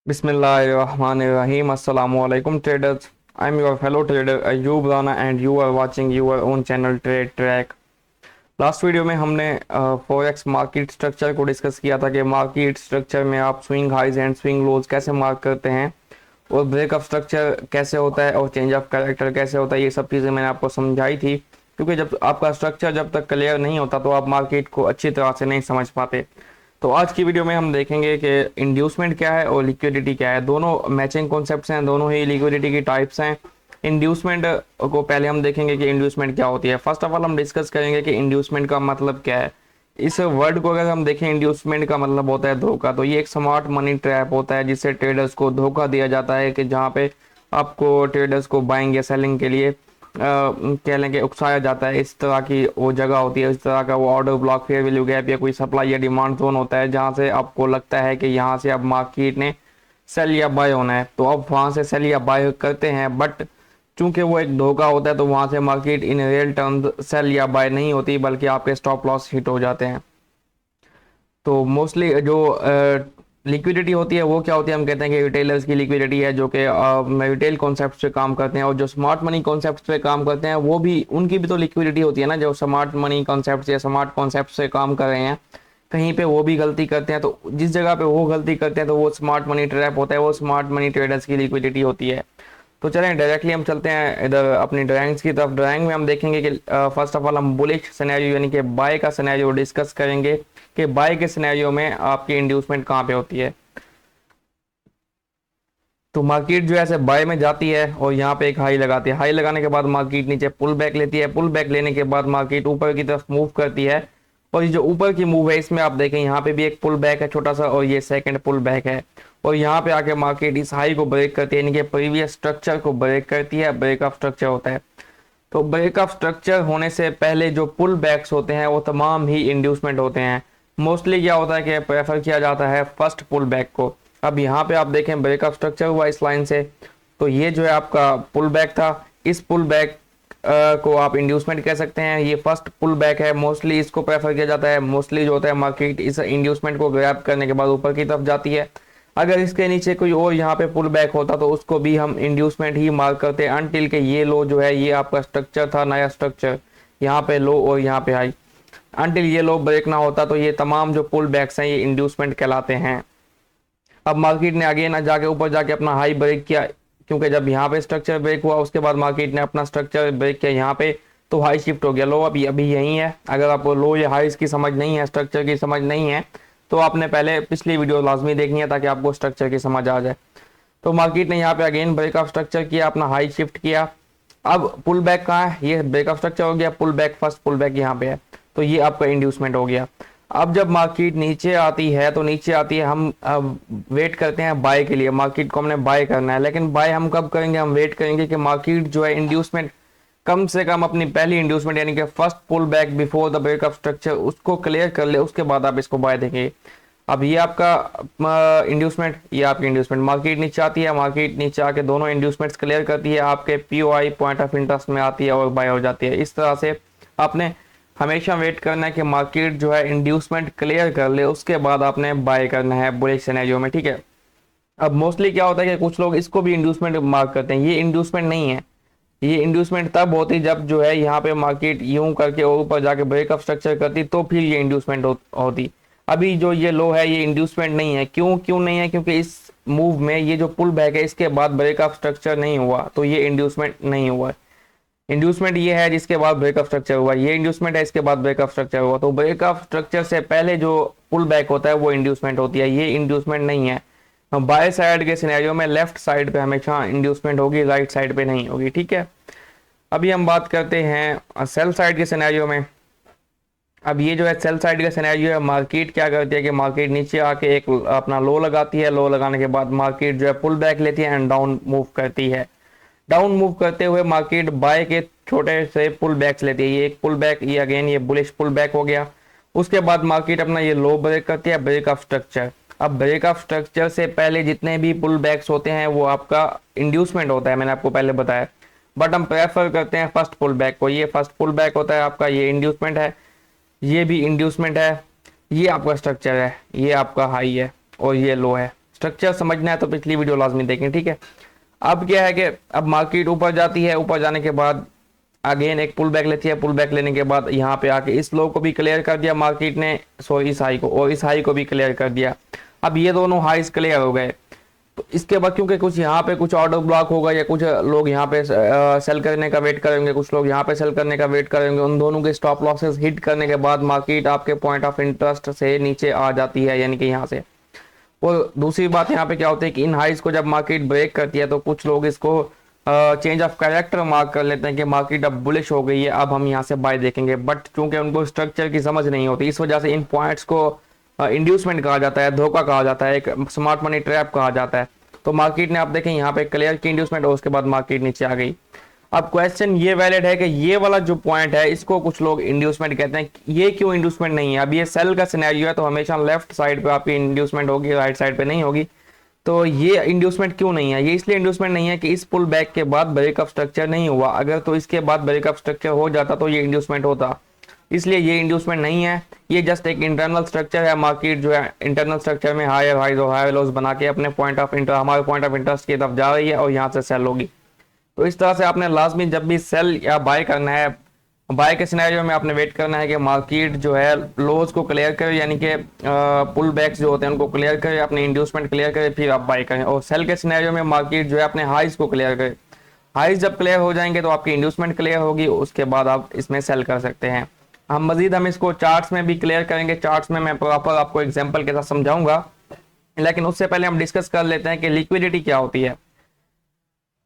Bismillahirrahmanirrahim. Assalamu alaikum traders. I'm your fellow trader Ayub Rana and you are watching your own channel Trade Track. Last video में हमने forex market structure को discuss किया था कि market structure में आप swing highs and swing लोज कैसे mark करते हैं और ब्रेकअप स्ट्रक्चर कैसे होता है और चेंज ऑफ कैरेक्टर कैसे होता है। ये सब चीज़ें मैंने आपको समझाई थी, क्योंकि जब आपका स्ट्रक्चर जब तक क्लियर नहीं होता तो आप मार्केट को अच्छी तरह से नहीं समझ पाते। तो आज की वीडियो में हम देखेंगे कि इंड्यूसमेंट क्या है और लिक्विडिटी क्या है। दोनों मैचिंग कॉन्सेप्ट्स हैं, दोनों ही लिक्विडिटी की टाइप्स हैं। इंड्यूसमेंट को पहले हम देखेंगे कि इंड्यूसमेंट क्या होती है। फर्स्ट ऑफ ऑल हम डिस्कस करेंगे कि इंड्यूसमेंट का मतलब क्या है। इस वर्ड को अगर हम देखें, इंड्यूसमेंट का मतलब होता है धोखा। तो ये एक स्मार्ट मनी ट्रैप होता है जिससे ट्रेडर्स को धोखा दिया जाता है कि जहाँ पे आपको ट्रेडर्स को बाइंग या सेलिंग के लिए कह लेंगे उकसाया जाता है। इस तरह की वो जगह होती है, इस तरह का वो order block, fair value gap या कोई सप्लाई या डिमांड जोन होता है जहाँ से आपको लगता है कि यहाँ से अब मार्केट ने सेल या बाय होना है, तो अब वहाँ से सेल या बाय करते हैं। बट चूंकि वो एक धोखा होता है तो वहाँ से market in real terms sell या बाय नहीं होती, बल्कि आपके स्टॉप लॉस हिट हो जाते हैं। तो मोस्टली जो लिक्विडिटी होती है वो क्या होती है, हम कहते हैं कि रिटेलर्स की लिक्विडिटी है जो कि रिटेल कॉन्सेप्ट पे काम करते हैं। और जो स्मार्ट मनी कॉन्सेप्ट पे काम करते हैं वो भी, उनकी भी तो लिक्विडिटी होती है ना। जो स्मार्ट मनी कॉन्सेप्ट या स्मार्ट कॉन्सेप्ट से काम कर रहे हैं, कहीं पे वो भी गलती करते हैं। तो जिस जगह पे वो गलती करते हैं तो वो स्मार्ट मनी ट्रैप होता है, वो स्मार्ट मनी ट्रेडर्स की लिक्विडिटी होती है। तो चलें डायरेक्टली हम चलते हैं इधर अपनी ड्राइंग्स की तरफ। ड्राइंग में हम देखेंगे कि फर्स्ट ऑफ ऑल हम बुलिश सिनेरियो यानी कि बाय का सिनेरियो डिस्कस करेंगे कि बाय के सिनेरियो में आपकी इंड्यूसमेंट कहाँ पे होती है। तो मार्केट जो है ऐसे बाय में जाती है और यहाँ पे एक हाई लगाती है। हाई लगाने के बाद मार्केट नीचे पुल बैक लेती है। पुल बैक लेने के बाद मार्केट ऊपर की तरफ मूव करती है। और ये जो ऊपर की मूव है इसमें आप देखें यहाँ पे भी एक पुल बैक है छोटा सा, और ये सेकंड पुल बैक है। और यहाँ पे आके मार्केट इस हाई को ब्रेक करती है, यानी कि प्रीवियस स्ट्रक्चर को ब्रेक करती है। ब्रेकअप स्ट्रक्चर होता है। तो ब्रेकअप स्ट्रक्चर होने से पहले जो पुल बैक्स होते हैं वो तमाम ही इंड्यूसमेंट होते हैं। मोस्टली क्या होता है कि प्रेफर किया जाता है फर्स्ट पुल बैक को। अब यहाँ पे आप देखें ब्रेकअप स्ट्रक्चर हुआ इस लाइन से, तो ये जो है आपका पुल बैक था। इस पुल बैक को आप इंड्यूसमेंट कह सकते हैं। ये फर्स्ट पुल बैक है, मोस्टली इसको प्रेफर किया जाता है। मोस्टली जो होता है मार्केट इस इंड्यूसमेंट को ग्रैब करने के बाद ऊपर की तरफ जाती है। अगर इसके नीचे कोई और यहाँ पे पुल बैक होता तो उसको भी हम इंड्यूसमेंट ही मार्क करते हैं, अनटिल के ये लो जो है ये आपका स्ट्रक्चर था, नया स्ट्रक्चर, यहाँ पे लो और यहाँ पे हाई, अनटिल ये लो ब्रेक ना होता तो ये तमाम जो पुल बैक्स हैं ये इंड्यूसमेंट कहलाते हैं। अब मार्केट ने आगे ना जाके ऊपर जाके अपना हाई ब्रेक किया, क्योंकि जब यहाँ पे स्ट्रक्चर ब्रेक हुआ उसके बाद मार्केट ने अपना स्ट्रक्चर ब्रेक किया यहाँ पे, तो हाई शिफ्ट हो गया। लो अभी अभी यही है। अगर आपको लो या हाई की समझ नहीं है, स्ट्रक्चर की समझ नहीं है, तो आपने पहले पिछली वीडियो लाजमी देखनी है ताकि आपको स्ट्रक्चर की समझ आ जाए। तो मार्केट ने यहाँ पे अगेन ब्रेकअप स्ट्रक्चर किया, अपना हाई शिफ्ट किया। अब पुल बैक कहाँ है, ये ब्रेकअप स्ट्रक्चर हो गया, pull back first pull back यहाँ पे है, तो ये आपका इंड्यूसमेंट हो गया। अब जब मार्केट नीचे आती है तो नीचे आती है, हम वेट करते हैं बाय के लिए। मार्केट को हमने बाय करना है, लेकिन बाय हम कब करेंगे, हम वेट करेंगे कि मार्केट जो है इंड्यूसमेंट कम से कम अपनी पहली इंड्यूसमेंट यानी कि first pull back before the breakup structure उसको क्लियर कर ले, उसके बाद आप इसको बाय देंगे। अब ये आपका इंड्यूसमेंट, ये आपकी इंड्यूसमेंट। मार्केट नीचे आती है, मार्केट नीचे आके दोनों इंड्यूसमेंट्स क्लियर करती है, आपके पीओआई पॉइंट ऑफ इंटरेस्ट में आती है और बाय हो जाती है। इस तरह से आपने हमेशा वेट करना है कि मार्केट जो है इंड्यूसमेंट क्लियर कर ले, उसके बाद आपने बाय करना है बुलिश सिनेरियो में, ठीक है। अब मोस्टली क्या होता है कि कुछ लोग इसको भी इंड्यूसमेंट मार्क करते हैं, ये इंड्यूसमेंट नहीं है। ये इंड्यूसमेंट तब होती जब जो है यहाँ पे मार्केट यूं करके और ऊपर जाके ब्रेकअप स्ट्रक्चर करती, तो फिर ये इंड्यूसमेंट होती। अभी जो ये लो है ये इंड्यूसमेंट नहीं है। क्यों नहीं है, क्योंकि इस मूव में ये जो पुल बैक है इसके बाद ब्रेकअप स्ट्रक्चर नहीं हुआ, तो ये इंड्यूसमेंट नहीं हुआ। इंड्यूसमेंट ये है जिसके बाद ब्रेकअप स्ट्रक्चर हुआ, ये इंड्यूसमेंट है इसके बाद ब्रेकअप स्ट्रक्चर हुआ। तो ब्रेकअप स्ट्रक्चर से पहले जो पुल बैक होता है वो इंड्यूसमेंट होती है, ये इंड्यूसमेंट नहीं है। बाय साइड के सिनेरियो में लेफ्ट साइड पे हमेशा इंड्यूसमेंट होगी, राइट साइड पे नहीं होगी, ठीक है। अभी हम बात करते हैं सेल साइड के सिनेरियो में। अब ये जो है सेल साइड का सिनेरियो है, मार्केट क्या करती है कि मार्केट नीचे आके एक अपना लो लगाती है। लो लगाने के बाद मार्केट जो है पुल बैक लेती है एंड डाउन मूव करती है। डाउन मूव करते हुए मार्केट बाय के छोटे से पुल बैक्स लेती है। ये एक पुल बैक, ये अगेन ये बुलिश पुल बैक हो गया। उसके बाद मार्केट अपना ये लो ब्रेक करती है, ब्रेकअप स्ट्रक्चर। अब ब्रेकअप स्ट्रक्चर से पहले जितने भी पुल बैक्स होते हैं वो आपका इंड्यूसमेंट होता है, मैंने आपको पहले बताया। बट हम प्रेफर करते हैं फर्स्ट पुल बैक को। ये फर्स्ट पुल बैक होता है आपका, ये इंड्यूसमेंट है, ये भी इंड्यूसमेंट है, ये आपका स्ट्रक्चर है, ये आपका हाई है और ये लो है। स्ट्रक्चर समझना है तो पिछली वीडियो लाजमी देखें, ठीक है। अब क्या है कि अब मार्केट ऊपर जाती है, ऊपर जाने के बाद अगेन एक पुल बैक लेती है, पुल बैक लेने के बाद यहाँ पे आके इस लो को भी क्लियर कर दिया मार्केट ने, सॉरी इस हाई को, और इस हाई को भी क्लियर कर दिया। अब ये दोनों हाईज क्लियर हो गए, तो इसके बाद क्योंकि कुछ यहाँ पे कुछ ऑर्डर ब्लॉक होगा या कुछ लोग यहाँ पे सेल करने का वेट करेंगे, कुछ लोग यहाँ पे सेल करने का वेट करेंगे, उन दोनों के स्टॉप लॉसेस हिट करने के बाद मार्केट आपके पॉइंट ऑफ इंटरेस्ट से नीचे आ जाती है, यानी कि यहाँ से। और दूसरी बात यहाँ पे क्या होती है कि इन हाइज को जब मार्केट ब्रेक करती है तो कुछ लोग इसको चेंज ऑफ कैरेक्टर मार्क कर लेते हैं कि मार्केट अब बुलिश हो गई है, अब हम यहाँ से बाय देखेंगे। बट चूंकि उनको स्ट्रक्चर की समझ नहीं होती, इस वजह से इन पॉइंट्स को इंड्यूसमेंट कहा जाता है, धोखा कहा जाता है, एक स्मार्ट मनी ट्रैप कहा जाता है। तो मार्केट ने आप देखें यहाँ पे क्लियर की इंड्यूसमेंट और उसके बाद मार्केट नीचे आ गई। अब क्वेश्चन ये वैलिड है कि ये वाला जो पॉइंट है इसको कुछ लोग इंड्यूसमेंट कहते हैं, ये क्यों इंड्यूसमेंट नहीं है? अब ये सेल का सिनेरियो है तो हमेशा लेफ्ट साइड पे आपकी इंड्यूसमेंट होगी, राइट साइड पे नहीं होगी। तो ये इंड्यूसमेंट क्यों नहीं है? ये इसलिए इंड्यूसमेंट नहीं है कि इस पुल बैक के बाद ब्रेकअप स्ट्रक्चर नहीं हुआ, अगर तो इसके बाद ब्रेकअप स्ट्रक्चर हो जाता तो ये इंड्यूसमेंट होता, इसलिए ये इंड्यूसमेंट नहीं है। ये जस्ट एक इंटरनल स्ट्रक्चर है, मार्केट जो है इंटरनल स्ट्रक्चर में हायर हाइज और हायर लोज बना के अपने पॉइंट ऑफ इंटरेस्ट, हमारे पॉइंट ऑफ इंटरेस्ट की तरफ जा रही है और यहाँ से सेल होगी। तो इस तरह से आपने लाजमी जब भी सेल या बाय करना है, बाय के सिनेरियो में आपने वेट करना है कि मार्केट जो है लोज को क्लियर करे, यानी कि पुल बैक्स जो होते हैं उनको क्लियर करे, अपने इंड्यूसमेंट क्लियर करे, फिर आप बाय करें। और सेल के सिनेरियो में मार्केट जो है अपने हाइज को क्लियर करे, हाइज जब क्लियर हो जाएंगे तो आपकी इंड्यूसमेंट क्लियर होगी, उसके बाद आप इसमें सेल कर सकते हैं। हम इसको चार्ट्स में भी क्लियर करेंगे, चार्ट्स में मैं प्रॉपर आपको एग्जाम्पल के साथ समझाऊंगा, लेकिन उससे पहले हम डिस्कस कर लेते हैं कि लिक्विडिटी क्या होती है।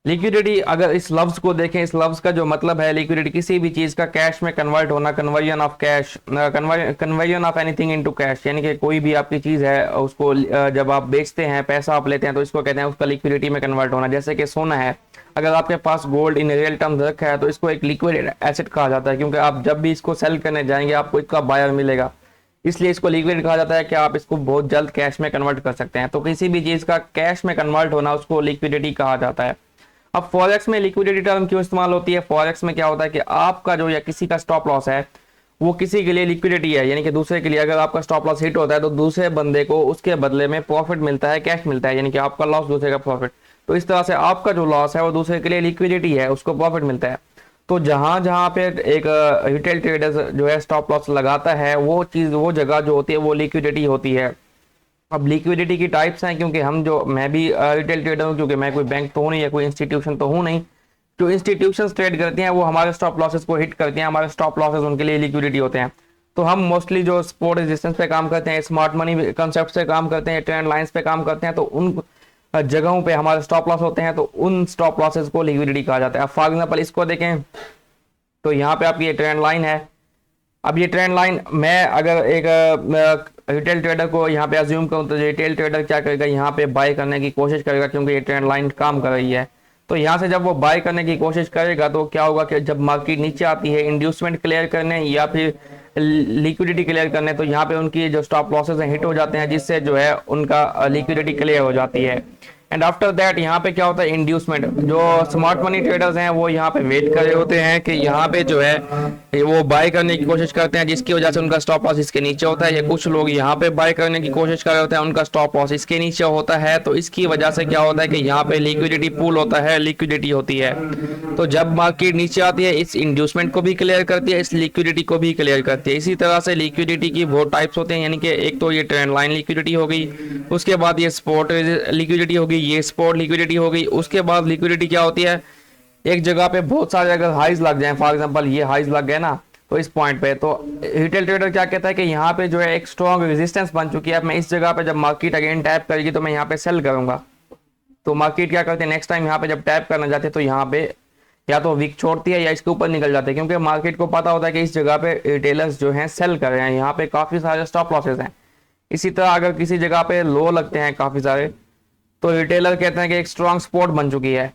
लिक्विडिटी, अगर इस लफ्ज को देखें, इस लफ्ज का जो मतलब है लिक्विडिटी, किसी भी चीज का कैश में कन्वर्ट होना, conversion of cash, conversion of anything into cash, यानी कि कोई भी आपकी चीज है उसको जब आप बेचते हैं, पैसा आप लेते हैं तो इसको कहते हैं उसका लिक्विडिटी में कन्वर्ट होना। जैसे कि सोना है, अगर आपके पास गोल्ड इन रियल टर्म्स रखा है तो इसको एक लिक्विड एसेट कहा जाता है, क्योंकि आप जब भी इसको सेल करने जाएंगे आपको इसका बायर मिलेगा, इसलिए इसको लिक्विड कहा जाता है कि आप इसको बहुत जल्द कैश में कन्वर्ट कर सकते हैं। तो किसी भी चीज का कैश में कन्वर्ट होना उसको लिक्विडिटी कहा जाता है। अब फॉरेक्स में लिक्विडिटी टर्म क्यों इस्तेमाल होती है? फॉरेक्स में क्या होता है कि आपका जो या किसी का स्टॉप लॉस है वो किसी के लिए लिक्विडिटी है, यानी कि दूसरे के लिए। अगर आपका स्टॉप लॉस हिट होता है तो दूसरे बंदे को उसके बदले में प्रॉफिट मिलता है, कैश मिलता है, यानी कि आपका लॉस दूसरे का प्रॉफिट। तो इस तरह से आपका जो लॉस है वो दूसरे के लिए लिक्विडिटी है, उसको प्रॉफिट मिलता है। तो जहां जहां पे एक रिटेल ट्रेडर जो है स्टॉप लॉस लगाता है, वो चीज, वो जगह जो होती है वो लिक्विडिटी होती है। अब लिक्विडिटी की टाइप्स हैं, क्योंकि मैं भी रिटेल ट्रेडर हूँ, क्योंकि मैं कोई बैंक तो हूँ नहीं या कोई इंस्टीट्यूशन तो हूँ नहीं। जो इंस्टीट्यूशन ट्रेड करती हैं वो हमारे स्टॉप लॉसेस को हिट करती हैं, हमारे स्टॉप लॉसेस उनके लिए लिक्विडिटी होते हैं। तो हम मोस्टली जो सपोर्ट रेजिस्टेंस पे काम करते हैं, स्मार्ट मनी कंसेप्ट से काम करते हैं, ट्रेंड लाइंस पे काम करते हैं, तो उन जगहों पे हमारे स्टॉप लॉस होते हैं, तो उन स्टॉप लॉसेस को लिक्विडिटी कहा जाता है। अब फॉर एग्जाम्पल इसको देखें तो यहाँ पे आपकी ये ट्रेंड लाइन है। अब ये ट्रेंड लाइन, मैं अगर एक रिटेल ट्रेडर को यहाँ पे अज्यूम करूँ तो रिटेल ट्रेडर क्या करेगा, यहाँ पे बाय करने की कोशिश करेगा, क्योंकि ये ट्रेंड लाइन काम कर रही है। तो यहाँ से जब वो बाय करने की कोशिश करेगा तो क्या होगा कि जब मार्केट नीचे आती है इंड्यूसमेंट क्लियर करने या फिर लिक्विडिटी क्लियर करने, तो यहाँ पे उनकी जो स्टॉप लॉसेस हैं हिट हो जाते हैं, जिससे जो है उनका लिक्विडिटी क्लियर हो जाती है। एंड आफ्टर दैट यहाँ पे क्या होता है, इंड्यूसमेंट। जो स्मार्ट मनी ट्रेडर्स हैं वो यहाँ पे वेट कर रहे होते हैं कि यहाँ पे जो है वो बाय करने की कोशिश करते हैं, जिसकी वजह से उनका स्टॉप लॉस इसके नीचे होता है। या कुछ लोग यहाँ पे बाय करने की कोशिश कर रहे होते हैं, उनका स्टॉप लॉस इसके नीचे होता है। तो इसकी वजह से क्या होता है कि यहाँ पे लिक्विडिटी पूल होता है, लिक्विडिटी होती है। तो जब मार्केट नीचे आती है इस इंड्यूसमेंट को भी क्लियर करती है, इस लिक्विडिटी को भी क्लियर करती है। इसी तरह से लिक्विडिटी की बहुत टाइप्स होते हैं, यानी कि एक तो ये ट्रेंड लाइन लिक्विडिटी हो गई, उसके बाद ये स्पॉट लिक्विडिटी हो गई, ये स्पॉट लिक्विडिटी हो गई। उसके बाद लिक्विडिटी क्या होती है, एक जगह पे बहुत सारे अगर हाइज लग जाए, फॉर एग्जांपल ये हाइज लग गए ना, तो इस पॉइंट पे तो रिटेल ट्रेडर क्या कहता है कि यहाँ पे जो है एक स्ट्रॉन्ग रेजिस्टेंस बन चुकी है, मैं इस जगह पे जब मार्केट अगेन टैप करेगी तो मैं यहाँ पे सेल करूंगा। तो मार्केट क्या करते हैं, नेक्स्ट टाइम यहाँ पे जब टैप करना जाते हैं तो यहाँ पे या तो वीक छोड़ती है या इसके ऊपर निकल जाते हैं, क्योंकि मार्केट को पता होता है कि इस जगह पे रिटेलर्स जो हैं सेल कर रहे हैं, यहाँ पे काफी सारे स्टॉप लॉसेस हैं। इसी तरह अगर किसी जगह पे लो लगते हैं काफी सारे, तो रिटेलर कहते हैं कि एक स्ट्रॉन्ग सपोर्ट बन चुकी है,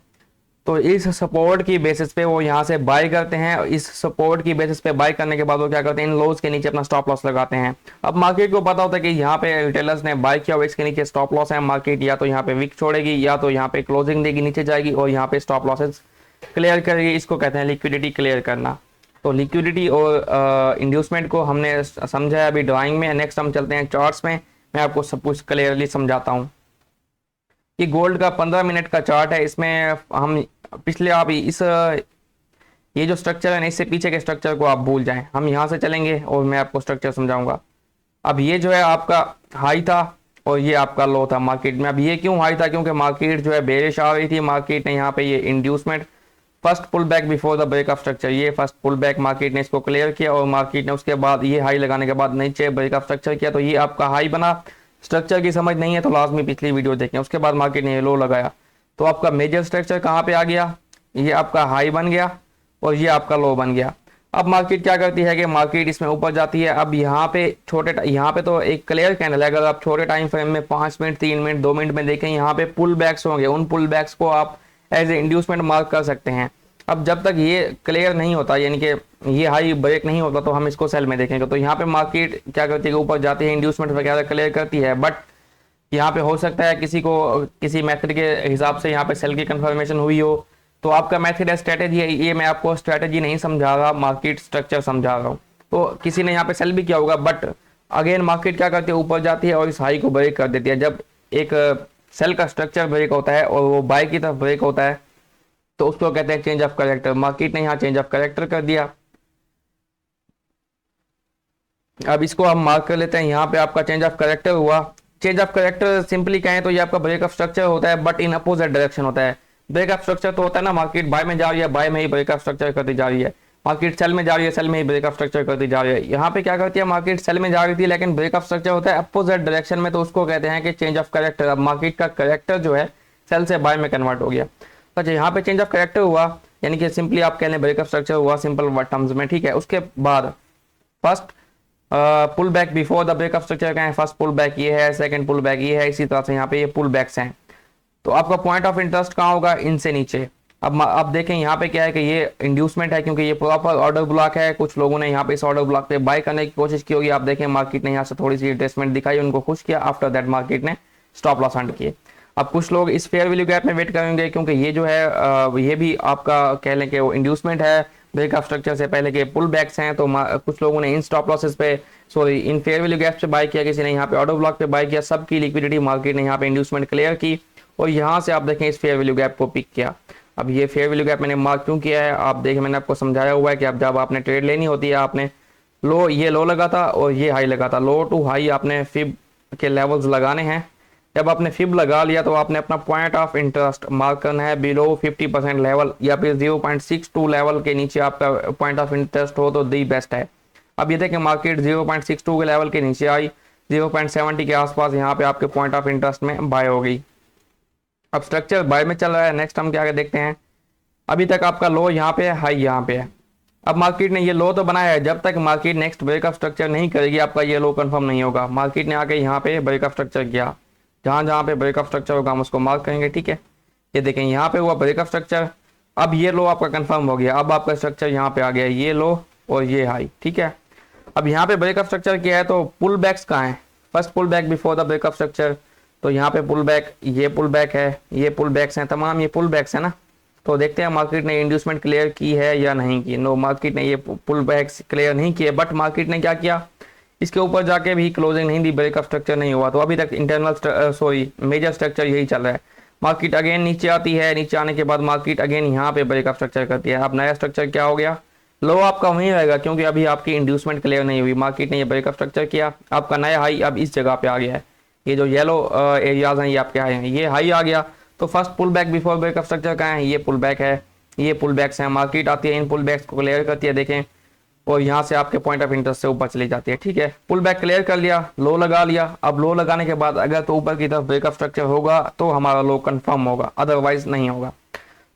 तो इस सपोर्ट की बेसिस पे वो यहाँ से बाय करते हैं। इस सपोर्ट की बेसिस पे बाय करने के बाद वो क्या करते हैं, इन लोज के नीचे अपना स्टॉप लॉस लगाते हैं। अब मार्केट को पता होता है कि यहाँ पे रिटेलर्स ने बाय किया हुआ, इसके नीचे स्टॉप लॉस है, मार्केट या तो यहाँ पे वीक छोड़ेगी या तो यहाँ पे क्लोजिंग देगी, नीचे जाएगी और यहाँ पे स्टॉप लॉसेस क्लियर करेगी। इसको कहते हैं लिक्विडिटी क्लियर करना। तो लिक्विडिटी और इंड्यूसमेंट को हमने समझा है अभी ड्राइंग में। नेक्स्ट हम चलते हैं चार्ट्स में, मैं आपको सब कुछ क्लियरली समझाता हूँ। कि गोल्ड का 15 मिनट का चार्ट है। इसमें हम पिछले आप इस ये जो स्ट्रक्चर है ना, इससे पीछे के स्ट्रक्चर को आप भूल जाएं। हम यहाँ से चलेंगे और मैं आपको स्ट्रक्चर समझाऊंगा। अब ये जो है आपका हाई था और ये आपका लो था मार्केट में। अब ये क्यों हाई था? क्योंकि मार्केट जो है बेरिश आ रही थी। मार्केट ने यहाँ पे ये inducement first pull back before the break of structure, ये फर्स्ट पुल बैक मार्केट ने इसको क्लियर किया और मार्केट ने उसके बाद ये हाई लगाने के बाद नीचे ब्रेक ऑफ स्ट्रक्चर किया, तो ये आपका हाई बना। स्ट्रक्चर की समझ नहीं है तो लाजमी पिछली वीडियो देखें। उसके बाद मार्केट ने ये लो लगाया, तो आपका मेजर स्ट्रक्चर कहाँ पे आ गया? ये आपका हाई बन गया और ये आपका लो बन गया। अब मार्केट क्या करती है कि मार्केट इसमें ऊपर जाती है। अब यहाँ पे यहाँ पे तो एक क्लियर कैंडल है। अगर आप छोटे टाइम फ्रेम में 5 मिनट, 3 मिनट, 2 मिनट में देखें, यहाँ पे पुल बैक्स होंगे। उन पुल बैक्स को आप एज ए इंड्यूसमेंट मार्क कर सकते हैं। अब जब तक ये क्लियर नहीं होता, यानी कि ये हाई ब्रेक नहीं होता, तो हम इसको सेल में देखेंगे। तो यहाँ पे मार्केट क्या करती है, ऊपर जाती है, इंड्यूसमेंट वगैरह क्लियर करती है, बट यहाँ पे हो सकता है किसी को किसी मेथड के हिसाब से यहाँ पे सेल की कंफर्मेशन हुई हो। तो आपका मेथड है, स्ट्रेटेजी है, ये मैं आपको स्ट्रेटेजी नहीं समझा रहा, मार्केट स्ट्रक्चर समझा रहा हूँ। तो किसी ने यहाँ पे सेल भी किया होगा, बट अगेन मार्केट क्या करती है, ऊपर जाती है और इस हाई को ब्रेक कर देती है। जब एक सेल का स्ट्रक्चर ब्रेक होता है और वो बाय की तरफ ब्रेक होता है, तो उसको कहते हैं चेंज ऑफ कैरेक्टर। मार्केट ने यहाँ चेंज ऑफ कैरेक्टर कर दिया। अब इसको हम मार्क कर लेते हैं। यहाँ पे आपका चेंज ऑफ कैरेक्टर हुआ। चेंज ऑफ कैरेक्टर सिंपली कहें तो ये आपका ब्रेक ऑफ स्ट्रक्चर होता है, बट इन अपोजिट डायरेक्शन होता है। ब्रेक ऑफ स्ट्रक्चर तो होता है ना, मार्केट बाय में जा रही है, बाय में ही ब्रेक ऑफ स्ट्रक्चर करती जा रही है। मार्केट सेल में जा रही है, सेल में ही ब्रेक ऑफ स्ट्रक्चर करती जा रही है। यहाँ पे क्या करती है, मार्केट सेल में जा रही थी लेकिन ब्रेक ऑफ स्ट्रक्चर होता है अपोजिट डायरेक्शन में, तो उसको कहते हैं कि चेंज ऑफ कैरेक्टर। अब मार्केट का कैरेक्टर जो है सेल से बाय में कन्वर्ट हो गया। अच्छा, यहाँ पे चेंज ऑफ कैरेक्टर हुआ, यानी कि सिंपली आप कह लें ब्रेक ऑफ स्ट्रक्चर हुआ सिंपल टर्म्स में, ठीक है। उसके बाद first pull back before the break of structure का है। फर्स्ट पुल बैक ये है, सेकंड पुल बैक ये है, इसी तरह से यहाँ पे ये पुल बैक्स हैं। तो आपका पॉइंट ऑफ इंटरेस्ट कहाँ होगा, इनसे नीचे। अब देखें यहाँ पे क्या है कि ये इंड्यूसमेंट है, क्योंकि ये प्रॉपर ऑर्डर ब्लॉक है। कुछ लोगों ने यहाँ पे इस ऑर्डर ब्लॉक पे बाय करने की कोशिश की होगी। आप देखें मार्केट ने यहाँ से थोड़ी सी रिट्रेसमेंट दिखाई, उनको खुश किया, आफ्टर दैट मार्केट ने स्टॉप लॉस हंट किए। अब कुछ लोग इस फेयर वैल्यू गैप में वेट करेंगे, क्योंकि ये जो है ये भी आपका कह लें कि वो इंड्यूसमेंट है ब्रेक ऑफ स्ट्रक्चर से पहले के पुल बैक्स हैं। तो कुछ लोगों ने इन स्टॉप लॉसेस पे, सॉरी इन फेयर वैल्यू गैप से बाय किया, किसी ने यहाँ पे ऑर्डर ब्लॉक पे बाय किया। सबकी लिक्विडिटी मार्केट ने यहाँ पे इंड्यूसमेंट क्लियर की और यहाँ से आप देखें इस फेयर वैल्यू गैप को पिक किया। अब ये फेयर वैल्यू गैप मैंने मार्क क्यों किया है, आप देखें मैंने आपको समझाया हुआ है कि अब जब आपने ट्रेड लेनी होती है, आपने ये लो लगा था और ये हाई लगा था। लो टू हाई आपने फिब के लेवल्स लगाने हैं। जब आपने फिब लगा लिया तो आपने अपना पॉइंट ऑफ इंटरेस्ट मार्क करना है बिलो 50% लेवल, या फिर 0.62 लेवल के नीचे आपका पॉइंट ऑफ इंटरेस्ट हो तो दी बेस्ट है। अब ये देखें मार्केट 0.62 के लेवल के नीचे आई, 0.70 के आसपास यहाँ पे आपके पॉइंट ऑफ इंटरेस्ट में बाय हो गई। अब स्ट्रक्चर बाय में चल रहा है। नेक्स्ट हम क्या देखते हैं, अभी तक आपका लो यहाँ पे है, हाई यहाँ पे है। अब मार्केट ने ये लो तो बनाया है, जब तक market next break of structure नहीं करेगी आपका ये लो कंफर्म नहीं होगा। मार्केट ने आके यहाँ पे ब्रेक ऑफ स्ट्रक्चर किया, जहाँ जहाँ पे ब्रेक ऑफ स्ट्रक्चर होगा हम उसको मार्क करेंगे, ठीक है। ये देखें यहाँ पे हुआ ब्रेक ऑफ स्ट्रक्चर। अब ये लो आपका कंफर्म हो गया। अब आपका स्ट्रक्चर यहाँ पे आ गया, ये लो और ये हाई, ठीक है। अब यहाँ पे ब्रेक ऑफ स्ट्रक्चर किया है, तो पुल बैक्स कहाँ है, first pull back before the break of structure. तो यहाँ पे पुल बैक, ये पुल बैक है, ये पुल बैक्स हैं, तमाम ये पुल बैक्स है ना। तो देखते हैं मार्केट ने इंड्यूसमेंट क्लियर की है या नहीं की। नो, मार्केट ने ये पुल बैक्स क्लियर नहीं किए, बट मार्केट ने क्या किया, इसके ऊपर जाके भी क्लोजिंग नहीं दी, ब्रेक ऑफ स्ट्रक्चर नहीं हुआ। तो अभी तक इंटरनल मेजर स्ट्रक्चर यही चल रहा है। मार्केट अगेन नीचे आती है, नीचे आने के बाद मार्केट अगेन यहाँ पे ब्रेक ऑफ स्ट्रक्चर करती है। अब नया स्ट्रक्चर क्या हो गया, लो आपका वहीं रहेगा, क्योंकि अभी आपकी इंड्यूसमेंट क्लियर नहीं हुई। मार्केट ने ये ब्रेक ऑफ स्ट्रक्चर किया, आपका नया हाई अब इस जगह पे आ गया है। ये जो येलो एरियाज हैं ये आपके हाई हैं, ये हाई आ गया। तो first pull back before break of structure का है, ये पुल बैक है, ये पुल बैक्स हैं। मार्केट आती है, इन पुल बैक्स को क्लियर करती है, देखें, और यहाँ से आपके पॉइंट ऑफ इंटरेस्ट से ऊपर चली जाती है, ठीक है। पुल बैक क्लियर कर लिया, लो लगा लिया। अब लो लगाने के बाद अगर तो ऊपर की तरफ ब्रेक ऑफ स्ट्रक्चर होगा तो हमारा लो कंफर्म होगा, अदरवाइज नहीं होगा।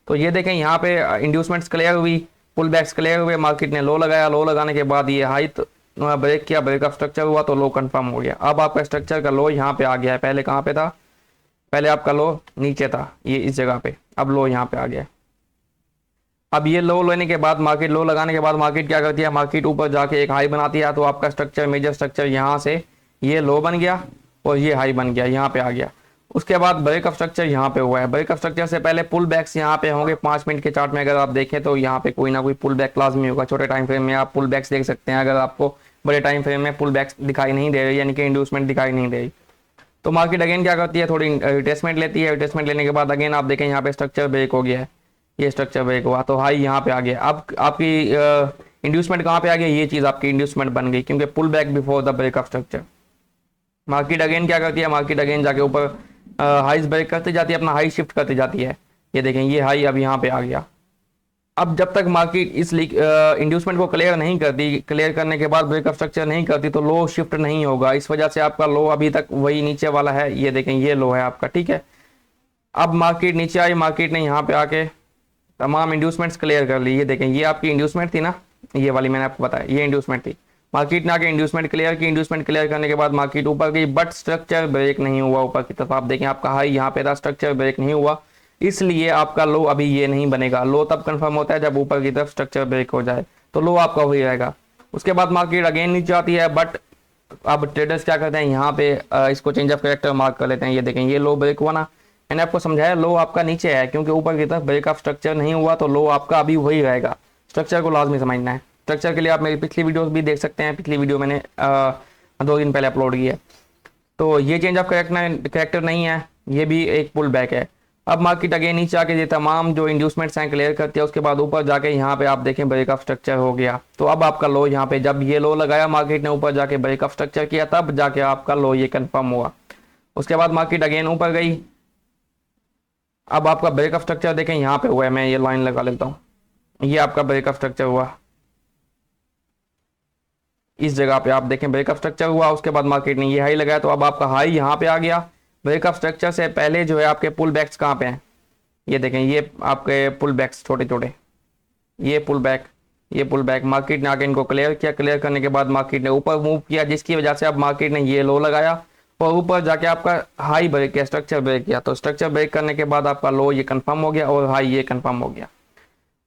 तो ये देखें यहाँ पे इंड्यूसमेंट्स क्लियर हुई, पुल बैक्स क्लियर हुए, मार्केट ने लो लगाया, लो लगाने के बाद ये हाई ब्रेक किया, ब्रेक ऑफ स्ट्रक्चर हुआ तो लो कंफर्म हो गया। अब आपका स्ट्रक्चर का लो यहाँ पे आ गया है। पहले कहाँ पे था, पहले आपका लो नीचे था, ये इस जगह पे, अब लो यहाँ पे आ गया। अब ये लो लेने के बाद मार्केट, लो लगाने के बाद मार्केट क्या करती है, मार्केट ऊपर जाके एक हाई बनाती है। तो आपका स्ट्रक्चर, मेजर स्ट्रक्चर यहाँ से ये लो बन गया और ये हाई बन गया, यहाँ पे आ गया। उसके बाद ब्रेक ऑफ स्ट्रक्चर यहाँ पे हुआ है। ब्रेक ऑफ स्ट्रक्चर से पहले पुल बैक्स यहाँ पे होंगे। 5 मिनट के चार्ट में अगर आप देखें तो यहाँ पे कोई ना कोई पुल बैक लाजमी होगा। छोटे टाइम फ्रेम में आप पुल बैक्स देख सकते हैं। अगर आपको बड़े टाइम फ्रेम में पुल बैक्स दिखाई नहीं दे रही, यानी कि इंड्यूसमेंट दिखाई नहीं दे रही, तो मार्केट अगेन क्या करती है, थोड़ी रिट्रेसमेंट लेती है। रिट्रेसमेंट लेने के बाद अगेन आप देखें यहाँ पे स्ट्रक्चर ब्रेक हो गया है, ये स्ट्रक्चर ब्रेक हुआ तो हाई यहाँ पे आ गया। अब आपकी इंड्यूसमेंट कहाँ पे आ गया, ये चीज़ आपकी इंड्यूसमेंट बन गई, क्योंकि pull back before the break of structure. Market again क्या करती है, मार्केट अगेन जाके ऊपर हाईज ब्रेक करती जाती है, अपना हाई शिफ्ट करती जाती है। ये देखें ये हाई अब यहाँ पे आ गया। अब जब तक मार्केट इस इंड्यूसमेंट को क्लियर नहीं करती, क्लियर करने के बाद ब्रेक ऑफ स्ट्रक्चर नहीं करती, तो लो शिफ्ट नहीं होगा। इस वजह से आपका लो अभी तक वही नीचे वाला है, ये देखें ये लो है आपका, ठीक है। अब मार्केट नीचे आई, मार्केट ने यहाँ पे आके तमाम इंड्यूसमेंट्स क्लियर कर ली। ये देखें ये आपकी इंड्यूसमेंट थी ना, ये वाली मैंने आपको बताया, ये इंड्यूसमेंट थी। मार्केट ने आके इंड्यूसमेंट क्लियर की, इंड्यूसमेंट क्लियर करने के बाद मार्केट ऊपर गई, बट स्ट्रक्चर ब्रेक नहीं हुआ ऊपर की तरफ। आप देखें आपका हाई यहाँ पे था, स्ट्रक्चर ब्रेक नहीं हुआ, इसलिए आपका लो अभी ये नहीं बनेगा। लो तब कंफर्म होता है जब ऊपर की तरफ स्ट्रक्चर ब्रेक हो जाए, तो लो आपका वही रहेगा। उसके बाद मार्केट अगेन नीचे आती है, बट अब ट्रेडर्स क्या करते हैं, यहाँ पे इसको चेंज ऑफ कैरेक्टर मार्क कर लेते हैं। ये देखें ये लो ब्रेक हुआ ना, मैंने आपको समझाया लो आपका नीचे है, क्योंकि ऊपर की तरफ ब्रेक ऑफ स्ट्रक्चर नहीं हुआ, तो लो आपका अभी वही रहेगा। स्ट्रक्चर को लाजमी समझना है। स्ट्रक्चर के लिए आप मेरी पिछली वीडियोस भी देख सकते हैं, पिछली वीडियो मैंने 2 दिन पहले अपलोड की है। तो ये चेंज ऑफ कैरेक्टर नहीं है, ये भी एक पुल बैक है। अब मार्केट अगेन नीचे आके ये तमाम जो इंड्यूसमेंट्स हैं क्लियर करती है, उसके बाद ऊपर जाके यहाँ पे आप देखें ब्रेक ऑफ स्ट्रक्चर हो गया। तो अब आपका लो यहाँ पे, जब ये लो लगाया मार्केट ने, ऊपर जाके ब्रेक ऑफ स्ट्रक्चर किया, तब जाके आपका लो ये कंफर्म हुआ। उसके बाद मार्केट अगेन ऊपर गई, अब आपका ब्रेक ऑफ स्ट्रक्चर देखें यहाँ पे हुआ है, मैं ये लाइन लगा लेता हूँ, ये आपका ब्रेक ऑफ स्ट्रक्चर हुआ, इस जगह पे आप देखें ब्रेक ऑफ स्ट्रक्चर हुआ। उसके बाद मार्केट ने ये हाई लगाया, तो अब आपका हाई यहाँ पे आ गया। ब्रेक ऑफ स्ट्रक्चर से पहले जो है आपके पुल बैक्स कहाँ पे हैं, ये देखें ये आपके पुल बैक्स छोटे छोटे, ये पुल बैक, ये पुल बैक। मार्केट ने आके इनको क्लियर किया, क्लियर करने के बाद मार्केट ने ऊपर मूव किया, जिसकी वजह से अब मार्केट ने ये लो लगाया और ऊपर जाके आपका हाई ब्रेक किया, स्ट्रक्चर ब्रेक किया। तो स्ट्रक्चर ब्रेक करने के बाद आपका लो ये कंफर्म हो गया और हाई ये कंफर्म हो गया।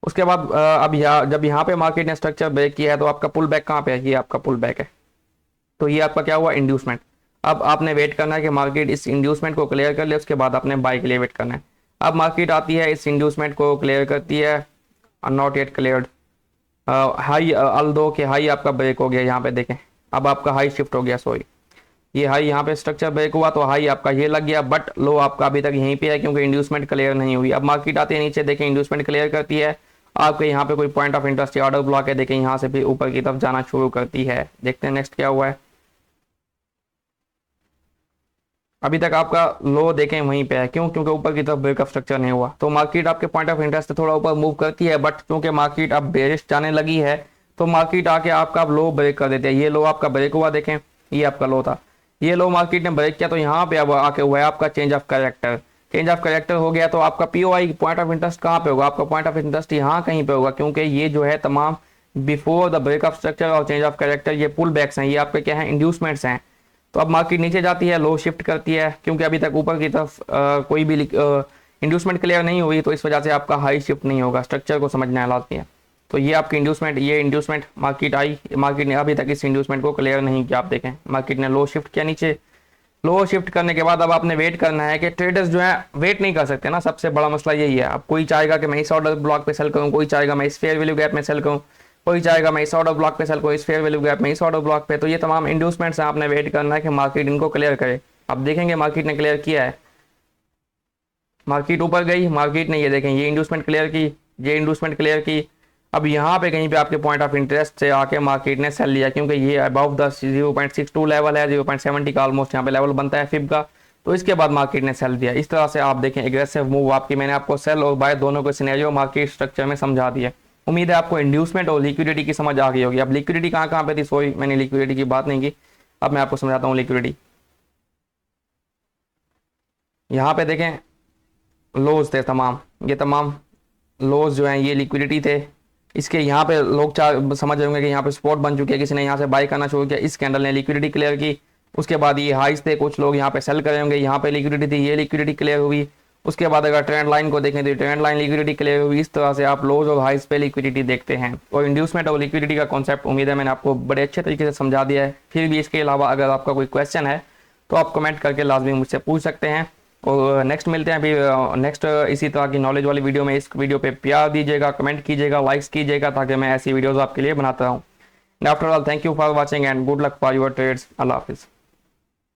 उसके बाद अब जब यहाँ पे मार्केट ने स्ट्रक्चर ब्रेक किया है, तो आपका पुल बैक कहाँ पे है, ये आपका पुल बैक है। तो ये आपका क्या हुआ, इंड्यूसमेंट। अब आपने वेट करना है कि मार्केट इस इंड्यूसमेंट को क्लियर कर ले, उसके बाद आपने बाय के लिए वेट करना है। अब मार्केट आती है, इस इंड्यूसमेंट को क्लियर करती है, not yet cleared high, although के हाई आपका ब्रेक हो गया, यहाँ पे देखें अब आपका हाई शिफ्ट हो गया, सॉरी ये हाई यहाँ पे स्ट्रक्चर ब्रेक हुआ, तो हाई आपका ये लग गया, बट लो आपका अभी तक यहीं पे है, क्योंकि इंड्यूसमेंट क्लियर नहीं हुई। अब मार्केट आती है नीचे, देखें इंड्यूसमेंट क्लियर करती है, आपके यहाँ पे कोई पॉइंट ऑफ इंटरेस्ट या ऑर्डर ब्लॉक है, देखें यहाँ से भी ऊपर की तरफ जाना शुरू करती है। देखते हैं नेक्स्ट क्या हुआ है। अभी तक आपका लो देखें वहीं पे है, क्यों, क्योंकि ऊपर की तरफ ब्रेक ऑफ स्ट्रक्चर नहीं हुआ। तो मार्केट आपके पॉइंट ऑफ इंटरेस्ट से थोड़ा ऊपर मूव करती है, बट क्योंकि मार्केट अब बेरिश जाने लगी है, तो मार्केट आके आपका अब लो ब्रेक कर देती है। ये लो आपका ब्रेक हुआ, देखें ये आपका लो था, ये लो मार्केट ने ब्रेक किया, तो यहाँ पे अब आके हुआ है आपका change of character. Change of character हो गया, तो आपका पीओआई पॉइंट ऑफ इंटरेस्ट कहाँ पे होगा, आपका पॉइंट ऑफ इंटरेस्ट यहाँ कहीं पे होगा, क्योंकि ये जो है तमाम before the break of structure और चेंज ऑफ कैरेक्टर ये पुल बैक्स हैं, ये आपके क्या है, इंड्यूसमेंट्स हैं। तो अब मार्केट नीचे जाती है, लो शिफ्ट करती है, क्योंकि अभी तक ऊपर की तरफ कोई भी इंड्यूसमेंट क्लियर नहीं हुई, तो इस वजह से आपका हाई शिफ्ट नहीं होगा। स्ट्रक्चर को समझना लाजमी है। तो ये आपकी इंड्यूसमेंट, ये इंड्यूसमेंट मार्केट आई, मार्केट ने अभी तक इस इंड्यूसमेंट को क्लियर नहीं किया। आप देखें मार्केट ने लो शिफ्ट किया नीचे, लो शिफ्ट करने के बाद अब आपने वेट करना है कि ट्रेडर्स जो है वेट नहीं कर सकते ना, सबसे बड़ा मसला यही है। अब कोई चाहेगा कि मैं इस ऑर्डर ब्लॉक पे सेल करूं, कोई चाहेगा मैं इस फेयर वैल्यू गैप में सेल करूं, कोई चाहेगा मैं इस ऑर्डर ब्लॉक पे सेल करूं, इस फेयर वैल्यू गैप में, इस ऑर्डर ब्लॉक पे। तो ये तमाम इंड्यूसमेंट्स हैं, आपने वेट करना है कि मार्केट इनको क्लियर करे। अब देखेंगे मार्केट ने क्लियर किया है, मार्केट ऊपर गई, मार्केट ने ये देखें ये इंड्यूसमेंट क्लियर की, ये इंड्यूसमेंट क्लियर की। अब यहाँ पे कहीं पे आपके पॉइंट ऑफ इंटरेस्ट से आके मार्केट ने सेल लिया, क्योंकि ये अबाव द 0.62 लेवल है, 0.70 का ऑलमोस्ट यहाँ पे लेवल बनता है फिब का। तो इसके बाद मार्केट ने सेल दिया। इस तरह से आप देखें एग्रेसिव मूव आपकी, मैंने आपको सेल और बाय दोनों के सिनेरियो मार्केट स्ट्रक्चर में समझा दिया। उम्मीद है आपको इंड्यूसमेंट और लिक्विडिटी की समझ आ गई होगी। अब लिक्विडिटी कहाँ पे थी, सॉरी मैंने लिक्विडिटी की बात नहीं की, अब मैं आपको समझाता हूँ लिक्विडिटी। यहाँ पे देखें लोज थे तमाम, ये तमाम लोज जो हैं ये लिक्विडिटी थे। इसके यहाँ पे लोग समझ रहे होंगे कि यहाँ पे स्पॉट बन चुकी है, किसी ने यहाँ से बाय करना शुरू किया, इस कैंडल ने लिक्विडिटी क्लियर की। उसके बाद ये हाइस थे, कुछ लोग यहाँ पे सेल करे होंगे, यहाँ पे लिक्विडिटी थी, ये लिक्विडिटी क्लियर हुई। उसके बाद अगर ट्रेंड लाइन को देखें तो ट्रेंड लाइन लिक्विडिटी क्लियर हुई। इस तरह से आप लोज और हाइस पे लिक्विडिटी देखते हैं। और इंड्यूसमेंट और लिक्विडिटी का कॉन्सेप्ट उम्मीद है मैंने आपको बड़े अच्छे तरीके से समझा दिया है। फिर भी इसके अलावा अगर आपका कोई क्वेश्चन है तो आप कमेंट करके लाजमी मुझसे पूछ सकते हैं। और नेक्स्ट मिलते हैं अभी नेक्स्ट इसी तरह की नॉलेज वाली वीडियो में। इस वीडियो पे प्यार दीजिएगा, कमेंट कीजिएगा, लाइक्स कीजिएगा, ताकि मैं ऐसी वीडियोस आपके लिए बनाता हूँ। After all thank you for watching and good luck for your trades. Allah हाफिज़।